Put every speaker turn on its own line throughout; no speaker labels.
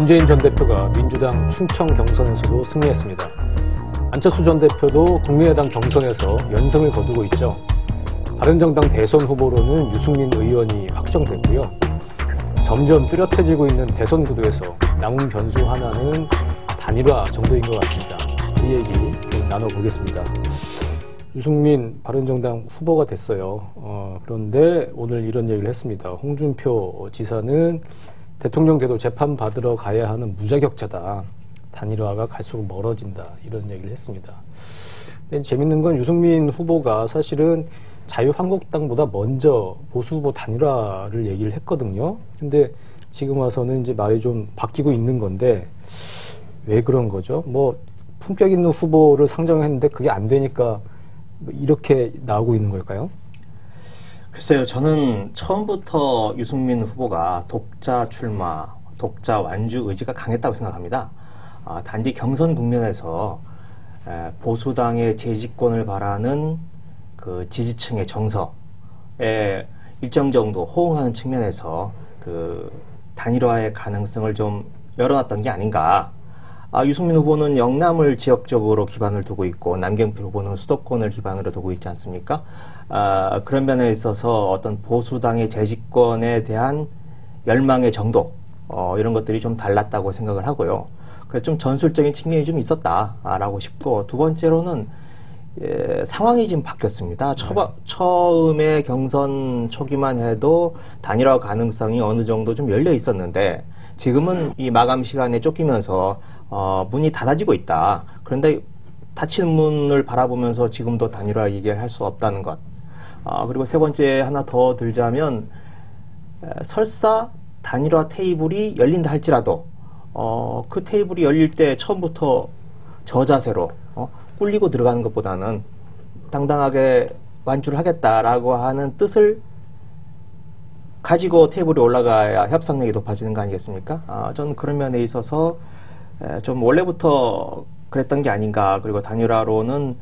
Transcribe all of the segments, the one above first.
문재인 전 대표가 민주당 충청 경선에서도 승리했습니다. 안철수 전 대표도 국민의당 경선에서 연승을 거두고 있죠. 바른정당 대선 후보로는 유승민 의원이 확정됐고요. 점점 뚜렷해지고 있는 대선 구도에서 남은 변수 하나는 단일화 정도인 것 같습니다. 이 얘기 좀 나눠보겠습니다. 유승민 바른정당 후보가 됐어요. 그런데 오늘 이런 얘기를 했습니다. 홍준표 지사는 대통령 돼도 재판받으러 가야 하는 무자격자다. 단일화가 갈수록 멀어진다. 이런 얘기를 했습니다. 근데 재밌는 건 유승민 후보가 사실은 자유한국당보다 먼저 보수 후보 단일화를 얘기를 했거든요. 근데 지금 와서는 이제 말이 좀 바뀌고 있는 건데 왜 그런 거죠? 뭐 품격 있는 후보를 상정했는데 그게 안 되니까 이렇게 나오고 있는 걸까요?
글쎄요, 저는 처음부터 유승민 후보가 독자 출마, 독자 완주 의지가 강했다고 생각합니다. 단지 경선 국면에서 보수당의 재집권을 바라는 그 지지층의 정서에 일정 정도 호응하는 측면에서 그 단일화의 가능성을 좀 열어놨던 게 아닌가. 유승민 후보는 영남을 지역적으로 기반을 두고 있고 남경필 후보는 수도권을 기반으로 두고 있지 않습니까? 그런 면에 있어서 어떤 보수당의 재집권에 대한 열망의 정도 이런 것들이 좀 달랐다고 생각을 하고요. 그래서 좀 전술적인 측면이 좀 있었다라고 싶고, 두 번째로는 상황이 지금 바뀌었습니다. 처음에 경선 초기만 해도 단일화 가능성이 어느 정도 좀 열려 있었는데 지금은 이 마감 시간에 쫓기면서 문이 닫아지고 있다. 그런데 닫히는 문을 바라보면서 지금도 단일화 얘기를 할 수 없다는 것. 그리고 세 번째 하나 더 들자면 설사 단일화 테이블이 열린다 할지라도 그 테이블이 열릴 때 처음부터 저자세로 꿀리고 들어가는 것보다는 당당하게 완주를 하겠다라고 하는 뜻을 가지고 테이블에 올라가야 협상력이 높아지는 거 아니겠습니까? 저는 그런 면에 있어서 좀 원래부터 그랬던 게 아닌가. 그리고 단일화로는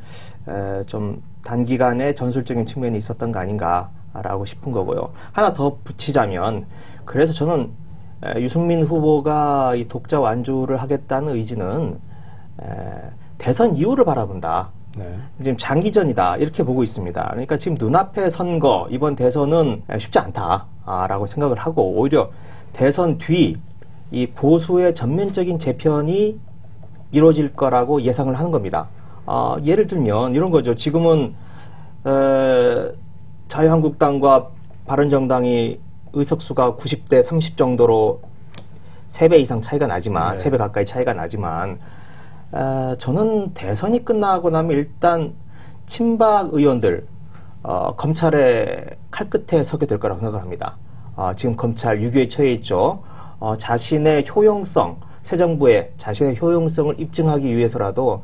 좀 단기간에 전술적인 측면이 있었던 거 아닌가라고 싶은 거고요. 하나 더 붙이자면, 그래서 저는 유승민 후보가 이 독자 완주를 하겠다는 의지는 대선 이후를 바라본다.
네.
지금 장기전이다. 이렇게 보고 있습니다. 그러니까 지금 눈앞의 선거, 이번 대선은 쉽지 않다라고 생각을 하고, 오히려 대선 뒤 이 보수의 전면적인 재편이 이루어질 거라고 예상을 하는 겁니다. 예를 들면 이런 거죠. 지금은 자유한국당과 바른정당이 의석수가 90대 30 정도로 3배 이상 차이가 나지만, 3배 가까이 차이가 나지만, 저는 대선이 끝나고 나면 일단 친박 의원들 검찰의 칼끝에 서게 될 거라고 생각을 합니다. 지금 검찰 유교에 처해 있죠. 자신의 효용성, 새 정부의 자신의 효용성을 입증하기 위해서라도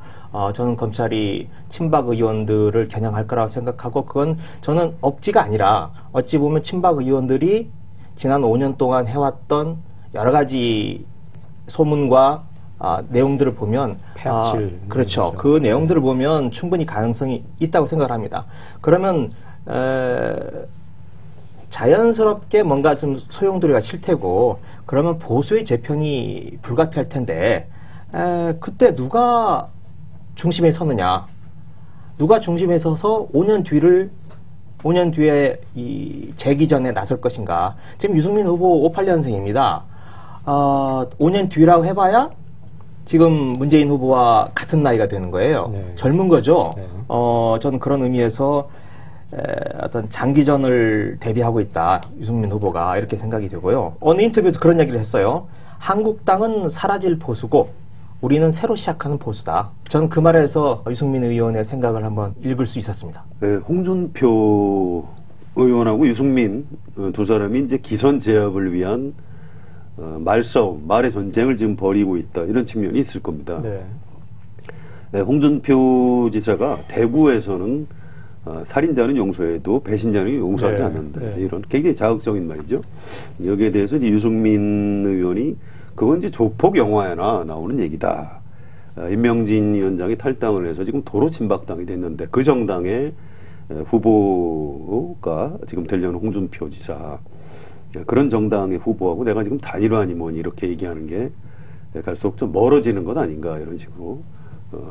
저는 검찰이 친박 의원들을 겨냥할 거라고 생각하고, 그건 저는 억지가 아니라 어찌 보면 친박 의원들이 지난 5년 동안 해왔던 여러 가지 소문과 내용들을 보면 그렇죠. 그 내용들을 보면 충분히 가능성이 있다고 생각을 합니다. 그러면 자연스럽게 뭔가 좀 소용돌이가 칠 테고, 그러면 보수의 재편이 불가피할 텐데 그때 누가 중심에 서느냐, 누가 중심에 서서 5년 뒤에 이 재기전에 나설 것인가. 지금 유승민 후보 58년생입니다. 5년 뒤라고 해봐야 지금 문재인 후보와 같은 나이가 되는 거예요.
네.
젊은 거죠.
네.
저는 그런 의미에서 어떤 장기전을 대비하고 있다, 유승민 후보가, 이렇게 생각이 되고요. 어느 인터뷰에서 그런 얘기를 했어요. 한국당은 사라질 보수고 우리는 새로 시작하는 보수다. 저는 그 말에서 유승민 의원의 생각을 한번 읽을 수 있었습니다.
네, 홍준표 의원하고 유승민 두 사람이 이제 기선 제압을 위한 말싸움, 말의 전쟁을 지금 벌이고 있다, 이런 측면이 있을 겁니다.
네.
네, 홍준표 지사가 대구에서는 살인자는 용서해도 배신자는 용서하지 않는다.
네.
이런 굉장히 자극적인 말이죠. 여기에 대해서 이제 유승민 의원이 그건 이제 조폭 영화에나 나오는 얘기다. 임명진 위원장이 탈당을 해서 지금 도로 친박당이 됐는데 그 정당의 후보가 지금 되려는 홍준표 지사, 그런 정당의 후보하고 내가 지금 단일화니 뭐니 이렇게 얘기하는 게 갈수록 좀 멀어지는 것 아닌가 이런 식으로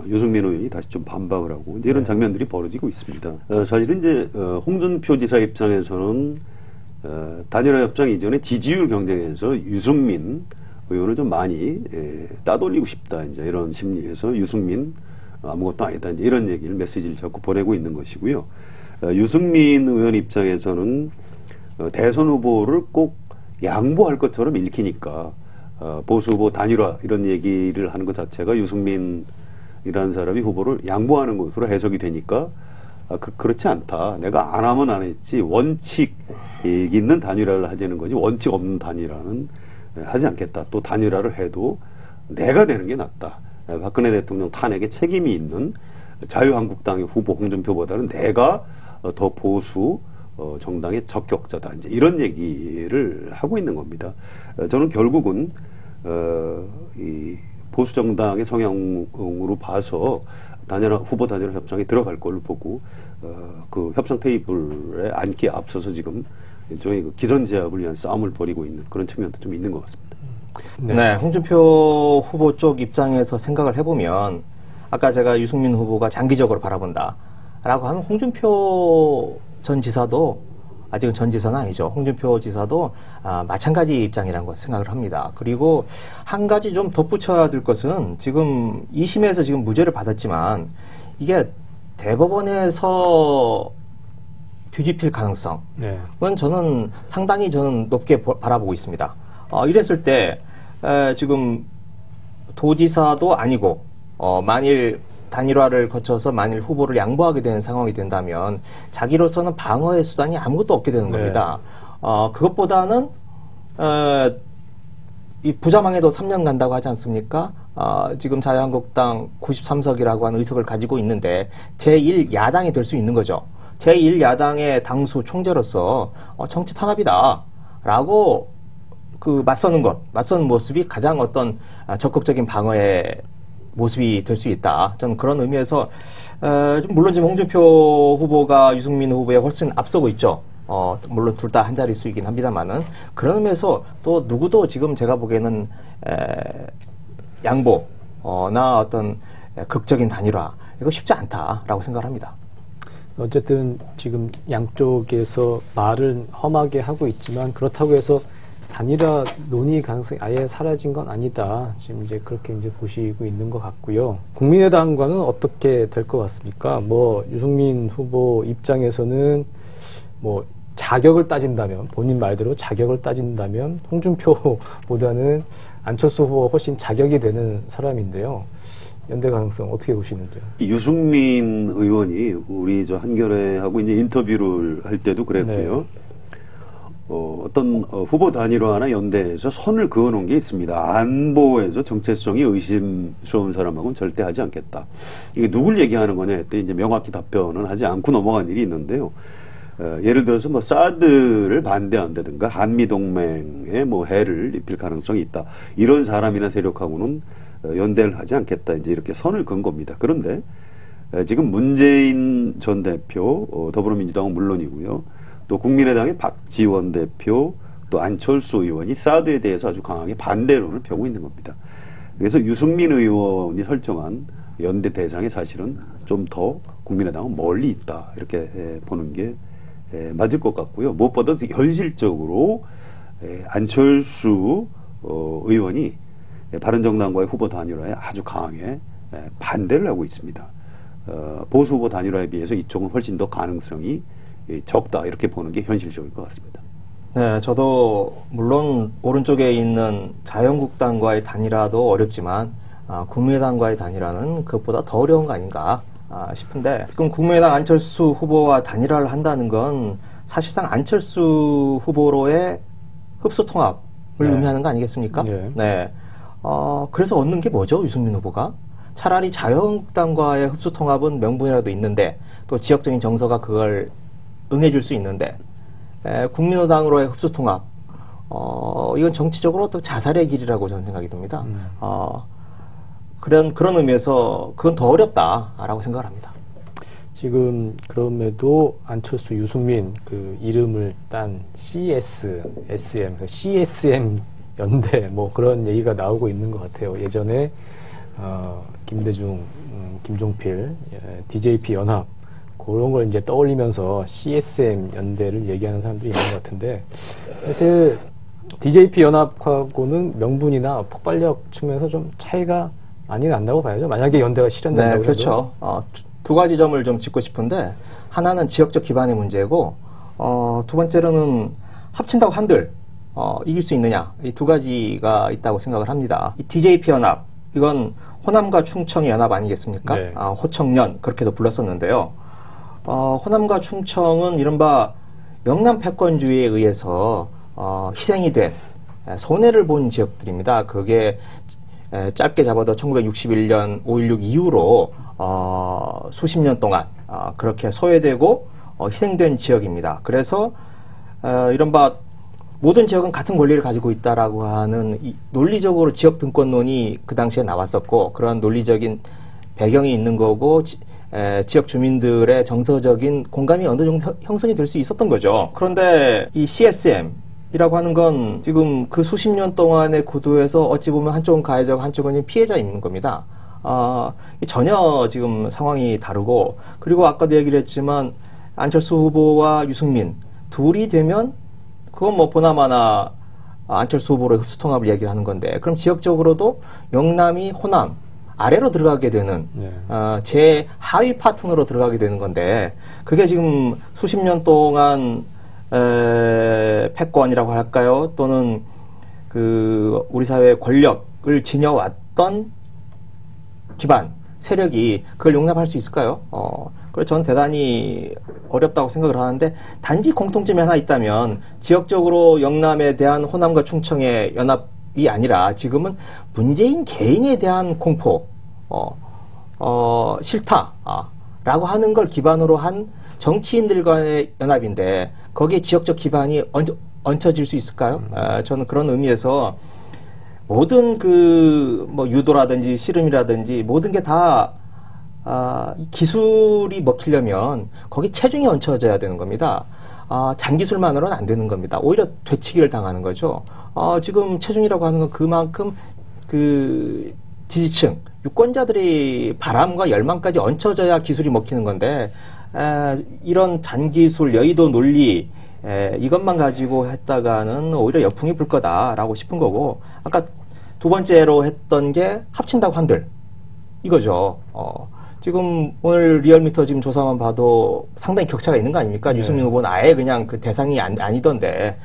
유승민 의원이 다시 좀 반박을 하고 이제 이런 장면들이 벌어지고 있습니다. 사실은 이제 홍준표 지사 입장에서는 단일화 협상 이전에 지지율 경쟁에서 유승민 의원을 좀 많이 따돌리고 싶다 이제 이런 심리에서 유승민 아무것도 아니다 이제 이런 얘기를 메시지를 자꾸 보내고 있는 것이고요. 유승민 의원 입장에서는 대선 후보를 꼭 양보할 것처럼 읽히니까 보수 후보 단일화 이런 얘기를 하는 것 자체가 유승민이라는 사람이 후보를 양보하는 것으로 해석이 되니까 그렇지 않다. 내가 안 하면 안 했지 원칙 있는 단일화를 하자는 거지 원칙 없는 단일화는 하지 않겠다. 또 단일화를 해도 내가 되는 게 낫다. 박근혜 대통령 탄핵에 책임이 있는 자유한국당의 후보 홍준표보다는 내가 더 보수 정당의 적격자다. 이제 이런 얘기를 하고 있는 겁니다. 저는 결국은 이 보수 정당의 성향으로 봐서 후보 단일화 협상에 들어갈 걸로 보고 그 협상 테이블에 앉기에 앞서서 지금 저희 그 기선제압을 위한 싸움을 벌이고 있는 그런 측면도 좀 있는 것 같습니다.
네, 홍준표 후보 쪽 입장에서 생각을 해보면 아까 제가 유승민 후보가 장기적으로 바라본다라고 하면 홍준표 전 지사도 아직은 전 지사는 아니죠. 홍준표 지사도 마찬가지 입장이라는 걸 생각을 합니다. 그리고 한 가지 좀 덧붙여야 될 것은 지금 2심에서 지금 무죄를 받았지만 이게 대법원에서 뒤집힐 가능성은 저는 상당히 높게 바라보고 있습니다. 이랬을 때 지금 도지사도 아니고 만일 단일화를 거쳐서 만일 후보를 양보하게 되는 상황이 된다면 자기로서는 방어의 수단이 아무것도 없게 되는 겁니다. 그것보다는 이 부자망에도 3년 간다고 하지 않습니까? 지금 자유한국당 93석이라고 하는 의석을 가지고 있는데 제1야당이 될 수 있는 거죠. 제1야당의 당수 총재로서 정치 탄압이다 라고 맞서는 모습이 가장 어떤 적극적인 방어의 모습이 될 수 있다. 저는 그런 의미에서 물론 지금 홍준표 후보가 유승민 후보에 훨씬 앞서고 있죠. 물론 둘 다 한 자릿수이긴 합니다만은 그런 의미에서 또 누구도 지금 제가 보기에는 양보나 어떤 극적인 단일화 이거 쉽지 않다라고 생각을 합니다.
어쨌든 지금 양쪽에서 말은 험하게 하고 있지만 그렇다고 해서 단일화 논의 가능성이 아예 사라진 건 아니다. 지금 이제 그렇게 이제 보시고 있는 것 같고요. 국민의당과는 어떻게 될 것 같습니까? 유승민 후보 입장에서는 자격을 따진다면, 본인 말대로 자격을 따진다면 홍준표보다는 안철수 후보가 훨씬 자격이 되는 사람인데요. 연대 가능성 어떻게 보시는지요?
유승민 의원이 우리 한겨레하고 이제 인터뷰를 할 때도 그랬고요. 어떤 후보 단일화나 연대에서 선을 그어놓은 게 있습니다. 안보에서 정체성이 의심스러운 사람하고는 절대 하지 않겠다. 이게 누굴 얘기하는 거냐 했더니 이제 명확히 답변은 하지 않고 넘어간 일이 있는데요. 예를 들어서 사드를 반대한다든가 한미동맹에 해를 입힐 가능성이 있다. 이런 사람이나 세력하고는 연대를 하지 않겠다. 이제 이렇게 선을 그은 겁니다. 그런데 지금 문재인 전 대표, 더불어민주당은 물론이고요. 또 국민의당의 박지원 대표, 또 안철수 의원이 사드에 대해서 아주 강하게 반대론을 펴고 있는 겁니다. 그래서 유승민 의원이 설정한 연대 대상이 사실은 좀 더 국민의당은 멀리 있다. 이렇게 보는 게 맞을 것 같고요. 무엇보다 현실적으로 안철수 의원이 바른정당과의 후보 단일화에 아주 강하게 반대를 하고 있습니다. 보수 후보 단일화에 비해서 이쪽은 훨씬 더 가능성이 적다 이렇게 보는 게 현실적일 것 같습니다.
네, 저도 물론 오른쪽에 있는 자유한국당과의 단일화도 어렵지만 국민의당과의 단일화는 그것보다 더 어려운 거 아닌가 싶은데 지금 국민의당 안철수 후보와 단일화를 한다는 건 사실상 안철수 후보로의 흡수 통합을 의미하는 거 아니겠습니까? 네. 그래서 얻는 게 뭐죠, 유승민 후보가? 차라리 자유한국당과의 흡수 통합은 명분이라도 있는데 또 지역적인 정서가 그걸 응해줄 수 있는데 국민의당으로의 흡수 통합 이건 정치적으로 또 자살의 길이라고 저는 생각이 듭니다. 그런 의미에서 그건 더 어렵다라고 생각을 합니다.
지금 그럼에도 안철수, 유승민 그 이름을 딴 CSM, CSM에 연대 뭐 그런 얘기가 나오고 있는 것 같아요. 예전에 김대중, 김종필, DJP 연합 그런 걸 이제 떠올리면서 CSM 연대를 얘기하는 사람들이 있는 것 같은데 사실 DJP 연합하고는 명분이나 폭발력 측면에서 좀 차이가 많이 난다고 봐야죠. 만약에 연대가 실현된다고
네, 그렇죠. 두 가지 점을 좀 짚고 싶은데 하나는 지역적 기반의 문제고 두 번째로는 합친다고 한들 이길 수 있느냐 이 두 가지가 있다고 생각을 합니다. 이 DJP 연합 이건 호남과 충청의 연합 아니겠습니까?
네.
호청년 그렇게도 불렀었는데요. 호남과 충청은 이른바 영남 패권주의에 의해서 희생이 된 손해를 본 지역들입니다. 그게 짧게 잡아도 1961년 5.16 이후로 수십 년 동안 그렇게 소외되고 희생된 지역입니다. 그래서 이른바 모든 지역은 같은 권리를 가지고 있다라고 하는 논리적으로 지역 등권론이 그 당시에 나왔었고 그런 논리적인 배경이 있는 거고 지역 주민들의 정서적인 공감이 어느 정도 형성이 될 수 있었던 거죠. 그런데 이 CSM 이라고 하는 건 지금 그 수십 년 동안의 구도에서 어찌 보면 한쪽은 가해자고 한쪽은 피해자인 겁니다. 전혀 지금 상황이 다르고 그리고 아까도 얘기를 했지만 안철수 후보와 유승민 둘이 되면 그건 뭐 보나마나 안철수 후보로 흡수통합을 얘기를 하는 건데 그럼 지역적으로도 영남이 호남 아래로 들어가게 되는 제 하위 파트너로 들어가게 되는 건데 그게 지금 수십 년 동안 패권이라고 할까요? 또는 그 우리 사회의 권력을 지녀왔던 기반 세력이 그걸 용납할 수 있을까요? 그래서 저는 대단히 어렵다고 생각을 하는데 단지 공통점이 하나 있다면 지역적으로 영남에 대한 호남과 충청의 연합이 아니라 지금은 문재인 개인에 대한 공포, 싫다라고 하는 걸 기반으로 한 정치인들 간의 연합인데 거기에 지역적 기반이 얹혀질 수 있을까요? 저는 그런 의미에서 모든 뭐 유도라든지 씨름이라든지 모든 게 다 기술이 먹히려면 거기 체중이 얹혀져야 되는 겁니다. 잔기술만으로는 안 되는 겁니다. 오히려 되치기를 당하는 거죠. 지금 체중이라고 하는 건 그만큼 그 지지층, 유권자들의 바람과 열망까지 얹혀져야 기술이 먹히는 건데 이런 잔기술, 여의도 논리 이것만 가지고 했다가는 오히려 역풍이 불 거다라고 싶은 거고 아까 두 번째로 했던 게 합친다고 한들 이거죠. 지금 오늘 리얼미터 지금 조사만 봐도 상당히 격차가 있는 거 아닙니까? 유승민 후보는 아예 그냥 그 대상이 아니던데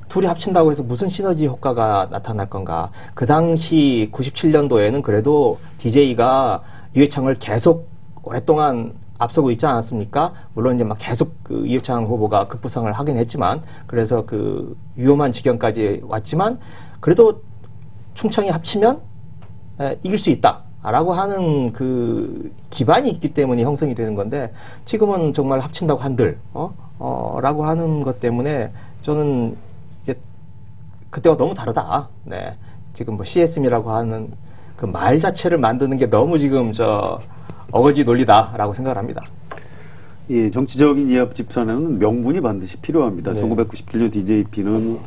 둘이 합친다고 해서 무슨 시너지 효과가 나타날 건가? 그 당시 97년도에는 그래도 DJ가 이회창을 계속 오랫동안 앞서고 있지 않았습니까? 물론 이제 막 계속 그 이회창 후보가 급부상을 하긴 했지만 그래서 그 위험한 지경까지 왔지만 그래도 충청이 합치면 이길 수 있다라고 하는 그 기반이 있기 때문에 형성이 되는 건데 지금은 정말 합친다고 한들 라고 하는 것 때문에 저는 이게 그때와 너무 다르다. 네. 지금 뭐 CSM이라고 하는 그 말 자체를 만드는 게 너무 지금 어거지 논리다라고 생각을 합니다.
예, 정치적인 이합 집산에는 명분이 반드시 필요합니다.
네.
1997년 DJP는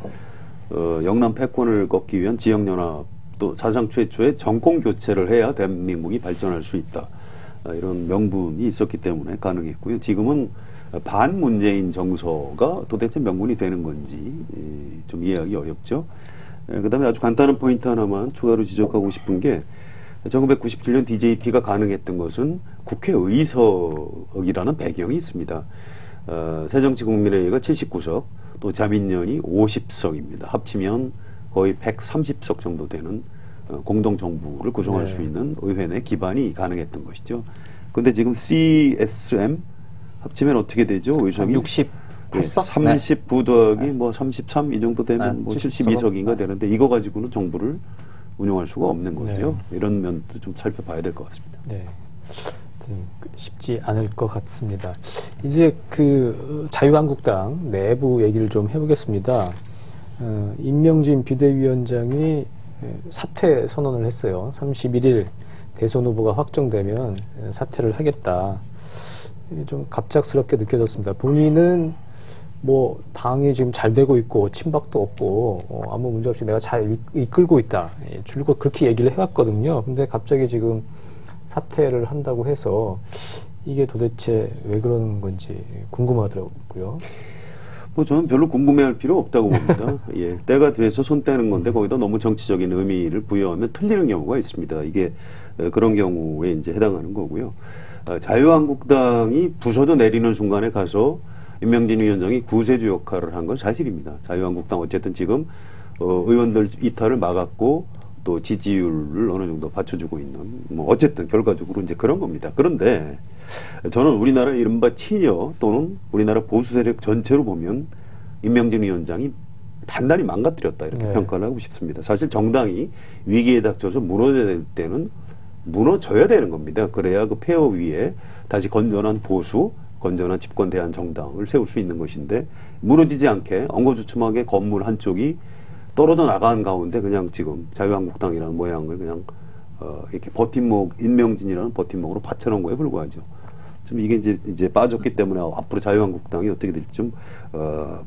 영남 패권을 꺾기 위한 지역연합 또 사상 최초의 정권 교체를 해야 대한민국이 발전할 수 있다. 이런 명분이 있었기 때문에 가능했고요. 지금은 반문재인 정서가 도대체 명분이 되는 건지 좀 이해하기 어렵죠. 그다음에 아주 간단한 포인트 하나만 추가로 지적하고 싶은 게 1997년 DJP가 가능했던 것은 국회의석이라는 배경이 있습니다. 새정치국민회의가 79석, 또 자민련이 50석입니다. 합치면 거의 130석 정도 되는 공동정부를 구성할 수 있는 의회 내 기반이 가능했던 것이죠. 그런데 지금 CSM 합치면 어떻게 되죠? 의석이
68석?
39 더하기 뭐 33 이 정도 되면 뭐 72석인가 되는데 이거 가지고는 정부를 운영할 수가 없는 거죠. 이런 면도 좀 살펴봐야 될 것 같습니다.
네. 쉽지 않을 것 같습니다. 이제 그 자유한국당 내부 얘기를 좀 해보겠습니다. 임명진 비대위원장이 사퇴 선언을 했어요. 31일 대선 후보가 확정되면 사퇴를 하겠다. 좀 갑작스럽게 느껴졌습니다. 본인은 뭐 당이 지금 잘 되고 있고 친박도 없고 아무 문제 없이 내가 잘 이끌고 있다. 줄곧 그렇게 얘기를 해왔거든요. 근데 갑자기 지금 사퇴를 한다고 해서 이게 도대체 왜 그러는 건지 궁금하더라고요.
뭐 저는 별로 궁금해할 필요 없다고 봅니다. 예, 때가 돼서 손 떼는 건데 거기다 너무 정치적인 의미를 부여하면 틀리는 경우가 있습니다. 이게 그런 경우에 이제 해당하는 거고요. 자유한국당이 부서져 내리는 순간에 가서 임명진 위원장이 구세주 역할을 한 건 사실입니다. 자유한국당 어쨌든 지금 의원들 이탈을 막았고 또 지지율을 어느 정도 받쳐주고 있는 뭐 어쨌든 결과적으로 이제 그런 겁니다. 그런데 저는 우리나라 이른바 친여 또는 우리나라 보수 세력 전체로 보면 임명진 위원장이 단단히 망가뜨렸다 이렇게
네.
평가를 하고 싶습니다. 사실 정당이 위기에 닥쳐서 무너져야 될 때는 무너져야 되는 겁니다. 그래야 그 폐허 위에 다시 건전한 보수, 건전한 집권 대한 정당을 세울 수 있는 것인데 무너지지 않게 엉거주춤하게 건물 한쪽이 떨어져 나간 가운데 그냥 지금 자유한국당이라는 모양을 그냥 이렇게 버팀목, 임명진이라는 버팀목으로 받쳐놓은 거에 불과하죠. 좀 이게 이제 빠졌기 때문에 앞으로 자유한국당이 어떻게 될지 좀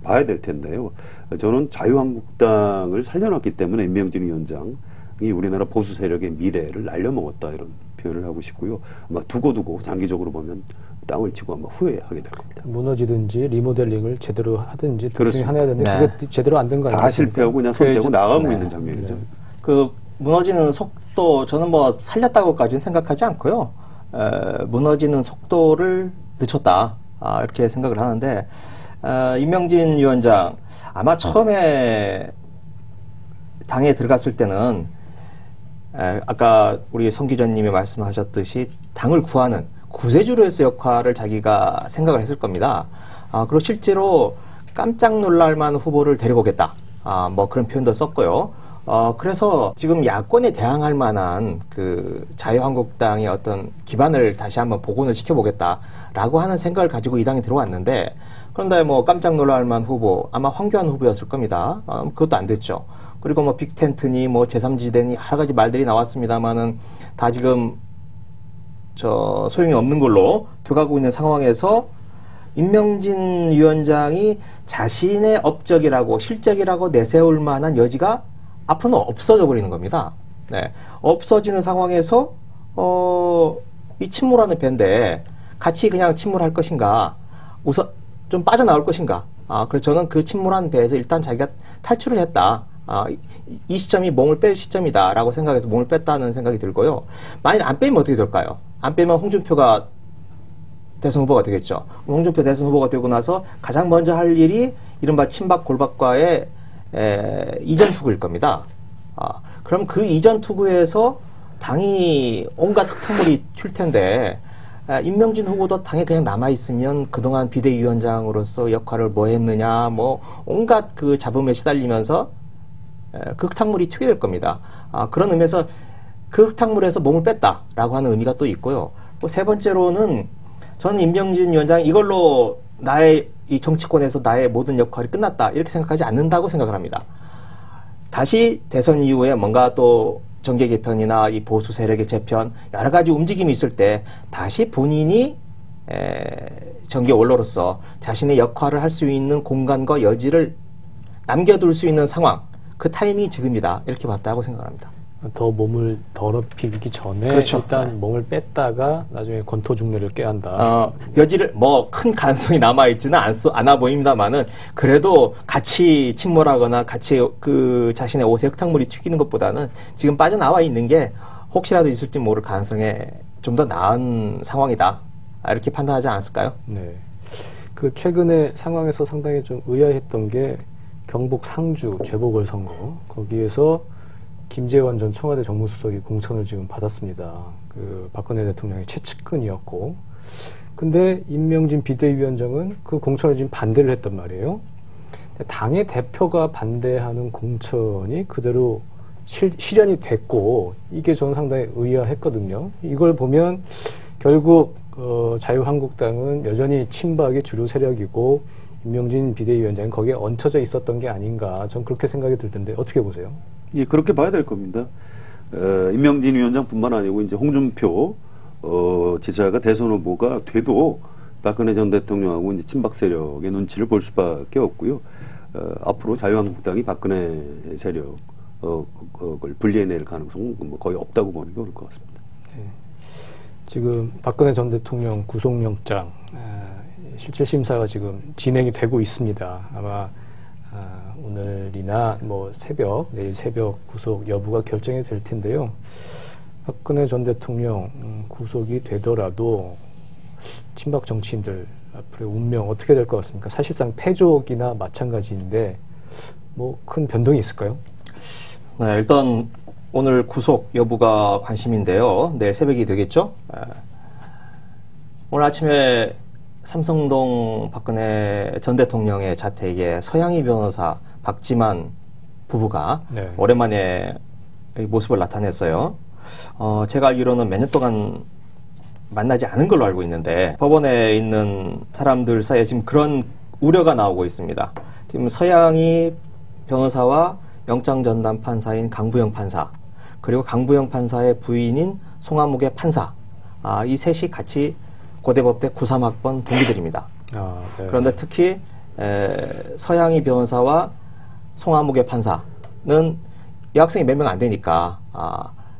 봐야 될 텐데요. 저는 자유한국당을 살려놨기 때문에 임명진 위원장이 우리나라 보수 세력의 미래를 날려먹었다 이런 표현을 하고 싶고요. 아마 두고두고 장기적으로 보면 땅을 치고 아마 후회하게 될 겁니다.
무너지든지 리모델링을 제대로 하든지 둘 중에
그렇습니다.
하나 해야 되는데
네.
그게 제대로 안 된 거 아니에요?
다 실패하고 그냥 손 떼고 나가고
네.
있는 장면이죠.
그 무너지는 속도 저는 뭐 살렸다고까지는 생각하지 않고요. 무너지는 속도를 늦췄다 이렇게 생각을 하는데 임명진 위원장 아마 처음에 당에 들어갔을 때는 아까 우리 송 기자님이 말씀하셨듯이 당을 구하는 구세주로서의 역할을 자기가 생각을 했을 겁니다. 그리고 실제로 깜짝 놀랄 만한 후보를 데리고 오겠다. 뭐 그런 표현도 썼고요. 그래서 지금 야권에 대항할 만한 그 자유한국당의 어떤 기반을 다시 한번 복원을 시켜보겠다라고 하는 생각을 가지고 이 당에 들어왔는데 그런데 뭐 깜짝 놀랄 만한 후보 아마 황교안 후보였을 겁니다. 그것도 안 됐죠. 그리고 뭐 빅텐트니 뭐 제3지대니 여러 가지 말들이 나왔습니다만은 다 지금 소용이 없는 걸로 돼가고 있는 상황에서 임명진 위원장이 자신의 업적이라고 실적이라고 내세울 만한 여지가 앞으로는 없어져 버리는 겁니다. 네. 없어지는 상황에서 이 침몰하는 배인데 같이 그냥 침몰할 것인가 우선 좀 빠져나올 것인가 그래서 저는 그 침몰한 배에서 일단 자기가 탈출을 했다. 이 시점이 몸을 뺄 시점이다 라고 생각해서 몸을 뺐다는 생각이 들고요. 만약 안 빼면 어떻게 될까요? 안 빼면 홍준표가 대선 후보가 되겠죠. 홍준표 대선 후보가 되고 나서 가장 먼저 할 일이 이른바 친박 골박과의 이전 투구일 겁니다. 그럼 그 이전 투구에서 당이 온갖 흙탕물이 튈 텐데 임명진 후보도 당에 그냥 남아있으면 그동안 비대위원장으로서 역할을 뭐 했느냐 뭐 온갖 그 잡음에 시달리면서 그 흙탕물이 튀게 될 겁니다. 그런 의미에서 그 흙탕물에서 몸을 뺐다라고 하는 의미가 또 있고요. 세 번째로는 저는 임명진 위원장이 이걸로 나의 이 정치권에서 나의 모든 역할이 끝났다 이렇게 생각하지 않는다고 생각을 합니다. 다시 대선 이후에 뭔가 또 정계 개편이나 이 보수 세력의 재편 여러 가지 움직임이 있을 때 다시 본인이 정계 원로로서 자신의 역할을 할 수 있는 공간과 여지를 남겨둘 수 있는 상황 그 타이밍이 지금이다 이렇게 봤다고 생각합니다.
더 몸을 더럽히기 전에
그렇죠.
일단 몸을 뺐다가 나중에 권토중래를 꾀한다.
여지를 뭐 큰 가능성이 남아있지는 않아 보입니다만은 그래도 같이 침몰하거나 같이 그 자신의 옷에 흙탕물이 튀기는 것보다는 지금 빠져나와 있는 게 혹시라도 있을지 모를 가능성에 좀 더 나은 상황이다 이렇게 판단하지 않았을까요?
네. 그 최근의 상황에서 상당히 좀 의아했던 게 경북 상주 재보궐선거 거기에서 김재원 전 청와대 정무수석이 공천을 지금 받았습니다. 그 박근혜 대통령의 최측근이었고, 근데 임명진 비대위원장은 그 공천을 지금 반대를 했단 말이에요. 당의 대표가 반대하는 공천이 그대로 실현이 됐고, 이게 저는 상당히 의아했거든요. 이걸 보면 결국 자유한국당은 여전히 친박의 주류 세력이고 임명진 비대위원장은 거기에 얹혀져 있었던 게 아닌가, 전 그렇게 생각이 들 텐데 어떻게 보세요?
예, 그렇게 봐야 될 겁니다. 임명진 위원장뿐만 아니고 이제 홍준표 지사가 대선 후보가 돼도 박근혜 전 대통령하고 이제 친박 세력의 눈치를 볼 수밖에 없고요. 앞으로 자유한국당이 박근혜 세력 그걸 분리해낼 가능성은 뭐 거의 없다고 보는 게 옳을 것 같습니다.
네. 지금 박근혜 전 대통령 구속영장 실질 심사가 지금 진행이 되고 있습니다. 아마 오늘이나 뭐 내일 새벽 구속 여부가 결정이 될 텐데요. 박근혜 전 대통령 구속이 되더라도 친박 정치인들 앞으로의 운명 어떻게 될 것 같습니까? 사실상 패족이나 마찬가지인데 뭐 큰 변동이 있을까요?
네, 일단 오늘 구속 여부가 관심인데요. 내일 새벽이 되겠죠? 오늘 아침에 삼성동 박근혜 전 대통령의 자택에 서양희 변호사, 박지만 부부가
네.
오랜만에 모습을 나타냈어요. 제가 알기로는 몇 년 동안 만나지 않은 걸로 알고 있는데 법원에 있는 사람들 사이에 지금 그런 우려가 나오고 있습니다. 지금 서양희 변호사와 영장 전담 판사인 강부영 판사, 그리고 강부영 판사의 부인인 송화묵의 판사, 이 셋이 같이 고대법대 93학번 동기들입니다.
네.
그런데 특히 서양희 변호사와 송화묵의 판사는 여학생이 몇 명 안 되니까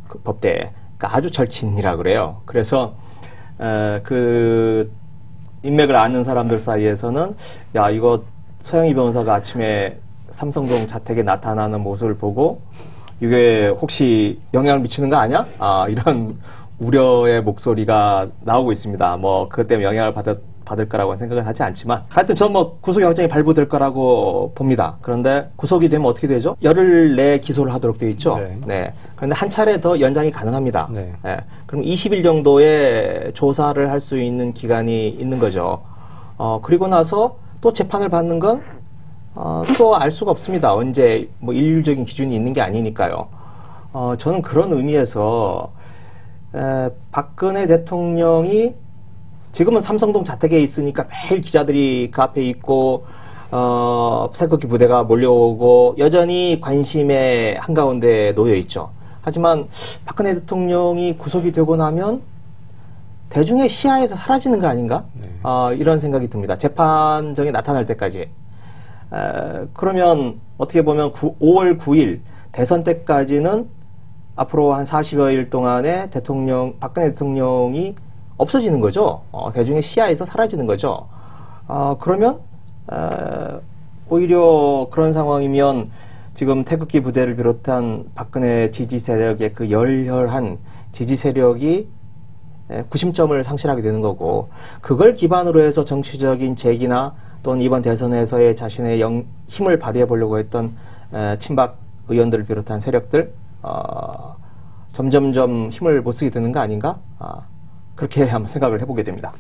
그 법대에 그러니까 아주 절친이라 그래요. 그래서 그 인맥을 아는 사람들 사이에서는 야, 이거 서양희 변호사가 아침에 삼성동 자택에 나타나는 모습을 보고 이게 혹시 영향을 미치는 거 아니야? 이런 우려의 목소리가 나오고 있습니다. 뭐 그것 때문에 영향을 받을 거라고 생각은 하지 않지만 하여튼 저는 뭐 구속영장이 발부될 거라고 봅니다. 그런데 구속이 되면 어떻게 되죠? 열흘 내에 기소를 하도록 되어 있죠. 네. 그런데 한 차례 더 연장이 가능합니다. 네. 그럼 20일 정도의 조사를 할 수 있는 기간이 있는 거죠. 그리고 나서 또 재판을 받는 건 또 알 수가 없습니다. 언제 뭐 일률적인 기준이 있는 게 아니니까요. 저는 그런 의미에서 박근혜 대통령이 지금은 삼성동 자택에 있으니까 매일 기자들이 그 앞에 있고 태극기 부대가 몰려오고 여전히 관심의 한가운데 놓여 있죠. 하지만 박근혜 대통령이 구속이 되고 나면 대중의 시야에서 사라지는 거 아닌가? 이런 생각이 듭니다. 재판정에 나타날 때까지. 그러면 어떻게 보면 5월 9일 대선 때까지는 앞으로 한 40여일 동안에 박근혜 대통령이 없어지는 거죠. 대중의 시야에서 사라지는 거죠. 그러면 오히려 그런 상황이면 지금 태극기 부대를 비롯한 박근혜 지지 세력의 그 열혈한 지지 세력이 구심점을 상실하게 되는 거고, 그걸 기반으로 해서 정치적인 재기나 또는 이번 대선에서의 자신의 힘을 발휘해 보려고 했던 친박 의원들을 비롯한 세력들 점점점 힘을 못 쓰게 되는 거 아닌가? 그렇게 한번 생각을 해보게 됩니다.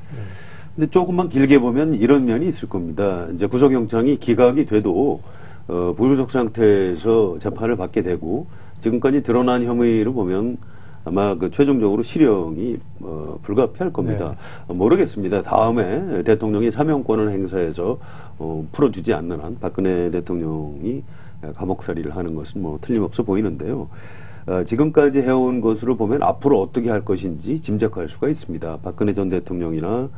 근데 조금만 길게 보면 이런 면이 있을 겁니다. 이제 구속영장이 기각이 돼도 불구속 상태에서 재판을 받게 되고, 지금까지 드러난 혐의를 보면 아마 그 최종적으로 실형이 불가피할 겁니다. 모르겠습니다. 다음에 대통령이 사면권을 행사해서 풀어주지 않는 한 박근혜 대통령이 감옥살이를 하는 것은 뭐 틀림없어 보이는데요. 지금까지 해온 것으로 보면 앞으로 어떻게 할 것인지 짐작할 수가 있습니다. 박근혜 전 대통령이나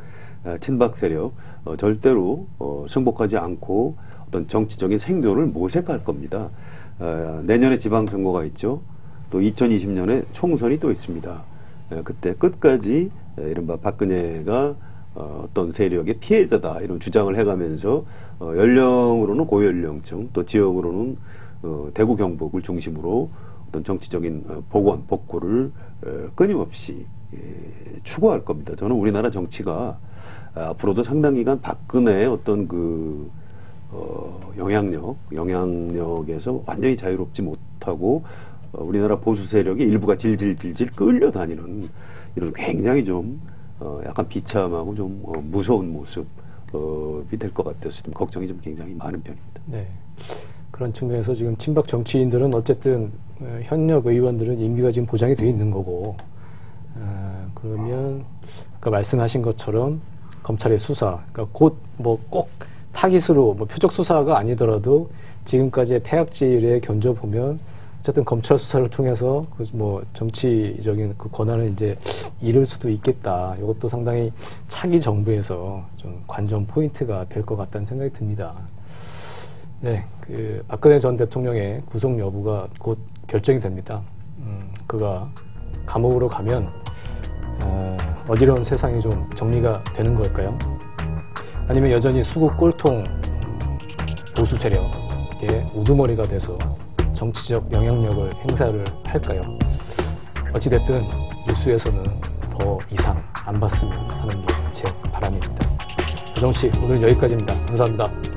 친박 세력 절대로 승복하지 않고 어떤 정치적인 생존을 모색할 겁니다. 내년에 지방선거가 있죠. 또 2020년에 총선이 또 있습니다. 그때 끝까지 이른바 박근혜가 어떤 세력의 피해자다 이런 주장을 해가면서 연령으로는 고연령층, 또 지역으로는 대구 경북을 중심으로 어떤 정치적인 복구를 끊임없이 추구할 겁니다. 저는 우리나라 정치가 앞으로도 상당 기간 박근혜의 어떤 그 영향력에서 완전히 자유롭지 못하고 우리나라 보수 세력의 일부가 질질질질 끌려다니는 이런 굉장히 좀 약간 비참하고 좀 무서운 모습이 될 것 같아서 좀 걱정이 좀 굉장히 많은 편입니다.
네. 그런 측면에서 지금 친박 정치인들은 어쨌든 현역 의원들은 임기가 지금 보장이 되어 있는 거고, 그러면 아까 말씀하신 것처럼 검찰의 수사, 그러니까 곧 뭐 꼭 타깃으로 뭐 표적 수사가 아니더라도 지금까지의 폐악질에 견져 보면 어쨌든 검찰 수사를 통해서 뭐 정치적인 그 권한을 이제 잃을 수도 있겠다. 이것도 상당히 차기 정부에서 좀 관전 포인트가 될 것 같다는 생각이 듭니다. 네, 그 박근혜 전 대통령의 구속 여부가 곧 결정이 됩니다. 그가 감옥으로 가면 어지러운 세상이 좀 정리가 되는 걸까요? 아니면 여전히 수국 꼴통 보수 세력의 우두머리가 돼서 정치적 영향력을 행사를 할까요? 어찌됐든 뉴스에서는 더 이상 안 봤으면 하는 게 제 바람입니다. 조정씨, 오늘 여기까지입니다. 감사합니다.